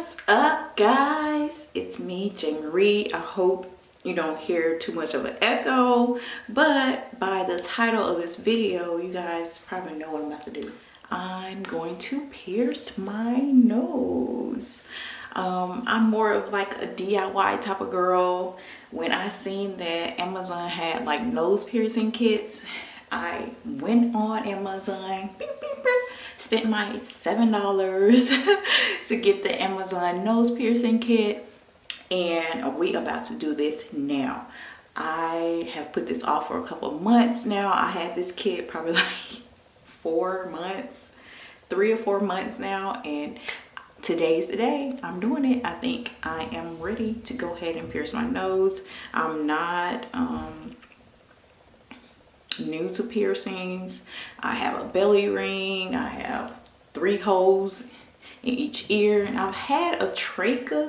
What's up, guys? It's me, J. Marie. I hope you don't hear too much of an echo, but by the title of this video, you guys probably know what I'm about to do. I'm going to pierce my nose. I'm more of like a DIY type of girl. When I seen that Amazon had like nose piercing kits, I went on Amazon, spent my $7 to get the Amazon nose piercing kit, and we about to do this now. I have put this off for a couple of months now. I had this kit probably like 4 months, 3 or 4 months now, and today's the day. I'm doing it. I think I am ready to go ahead and pierce my nose. I'm not new to piercings. I have a belly ring. I have 3 holes in each ear, and I've had a trachea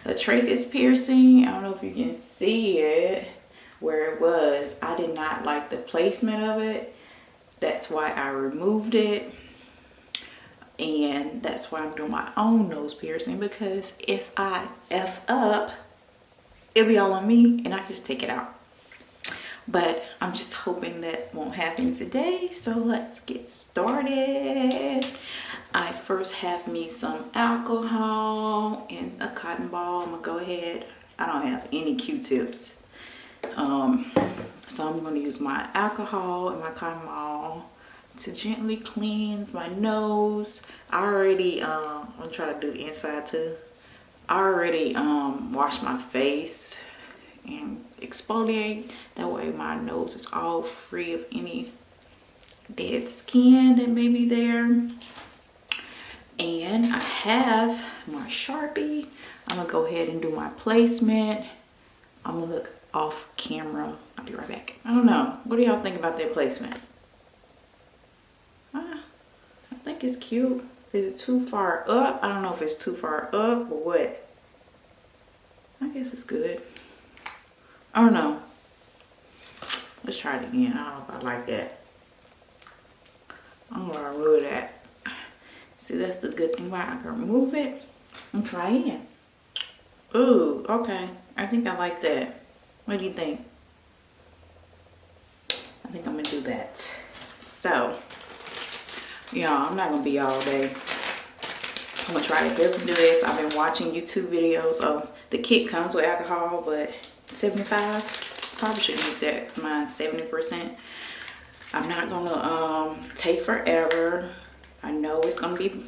piercing. I don't know if you can see it where it was. I did not like the placement of it. That's why I removed it, and that's why I'm doing my own nose piercing, because if I F up, it'll be all on me and I can just take it out. But I'm just hoping that won't happen today. So let's get started. I first have me some alcohol and a cotton ball. I'm gonna go ahead. I don't have any Q-tips. So I'm gonna use my alcohol and my cotton ball to gently cleanse my nose. I already, I'm gonna try to do the inside too. I already washed my face and exfoliate. That way my nose is all free of any dead skin that may be there. And I have my Sharpie. I'm gonna go ahead and do my placement. I'm gonna look off camera. I'll be right back. I don't know. What do y'all think about that placement? I think it's cute. Is it too far up? I don't know if it's too far up or what. I guess it's good. I don't know. Let's try it again. I don't know if I like that. I'm gonna remove that. See, that's the good thing about it. I can remove it and try again. Ooh, okay. I think I like that. What do you think? I think I'm gonna do that. So, y'all, I'm not gonna be all day. I'm gonna try to get up and do this. I've been watching YouTube videos of the kit comes with alcohol, but 75, probably shouldn't use that because mine's 70%. I'm not gonna take forever. I know it's gonna be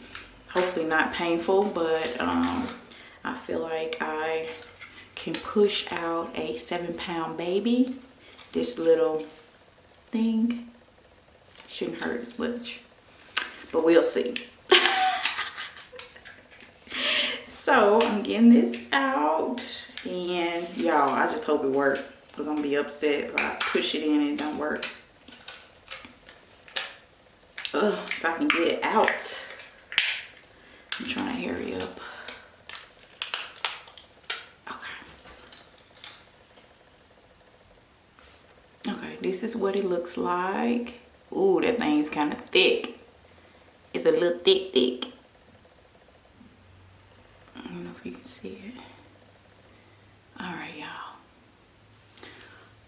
hopefully not painful, but I feel like I can push out a 7-pound baby. This little thing shouldn't hurt as much, but we'll see. So I'm getting this out, and y'all, I just hope it works, because I'm gonna be upset if I push it in and it don't work. Ugh, if I can get it out. I'm trying to hurry up. Okay, this is what it looks like. Ooh, that thing's kind of thick. It's a little thick. I don't know if you can see it. All right, y'all.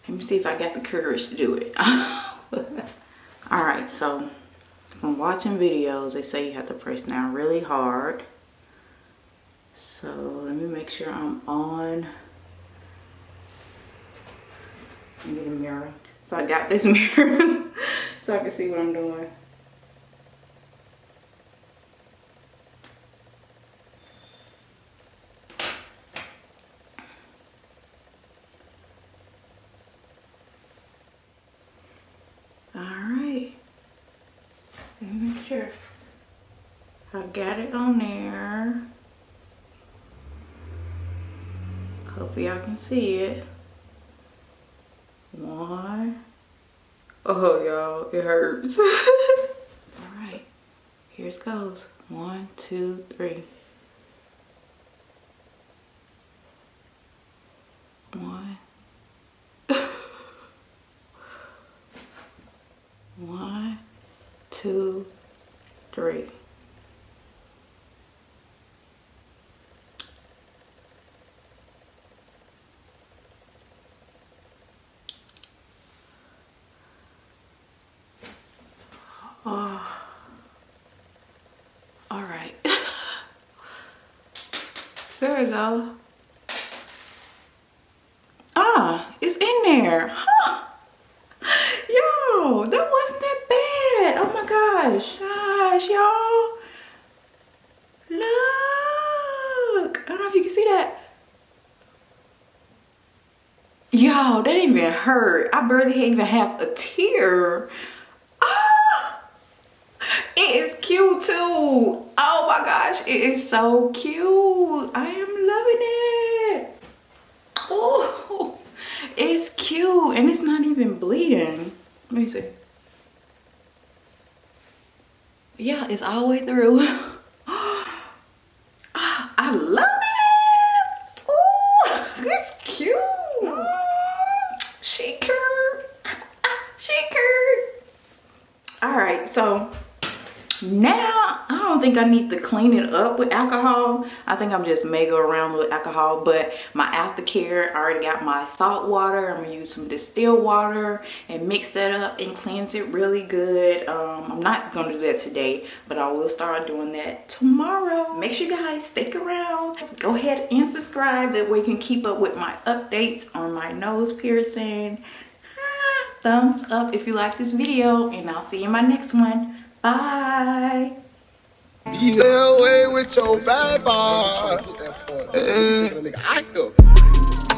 Let me see if I got the courage to do it. All right, so from watching videos, they say you have to press down really hard. So let me make sure I'm on. Let me get a mirror. So I got this mirror so I can see what I'm doing. Alright. Let me make sure I got it on there. Hope y'all can see it. 1. Oh, y'all, it hurts. All right, here it goes. 1, 2, 3. 1. 1, 2, 3. Oh, all right. There we go. Ah, it's in there. Huh. Yo, that wasn't that bad. Oh my gosh. Gosh, y'all. Look. I don't know if you can see that. Yo, that didn't even hurt. I barely even have a tear. Ah, it is cute too. Oh my gosh, it is so cute. I am loving it. Oh, it's cute and it's not even bleeding. Let me see. Yeah, it's all the way through. I love it. Oh, it's cute. She curved. She curved. All right, so now I don't think I need to clean it up with alcohol. I think I'm just mega around with alcohol, but my aftercare, I already got my salt water. I'm gonna use some distilled water and mix that up and cleanse it really good. I'm not gonna do that today, but I will start doing that tomorrow. Make sure you guys stick around. Go ahead and subscribe, that way you can keep up with my updates on my nose piercing. Thumbs up if you like this video, and I'll see you in my next one. Bye. Stay away with your bad boy.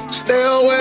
Stay away.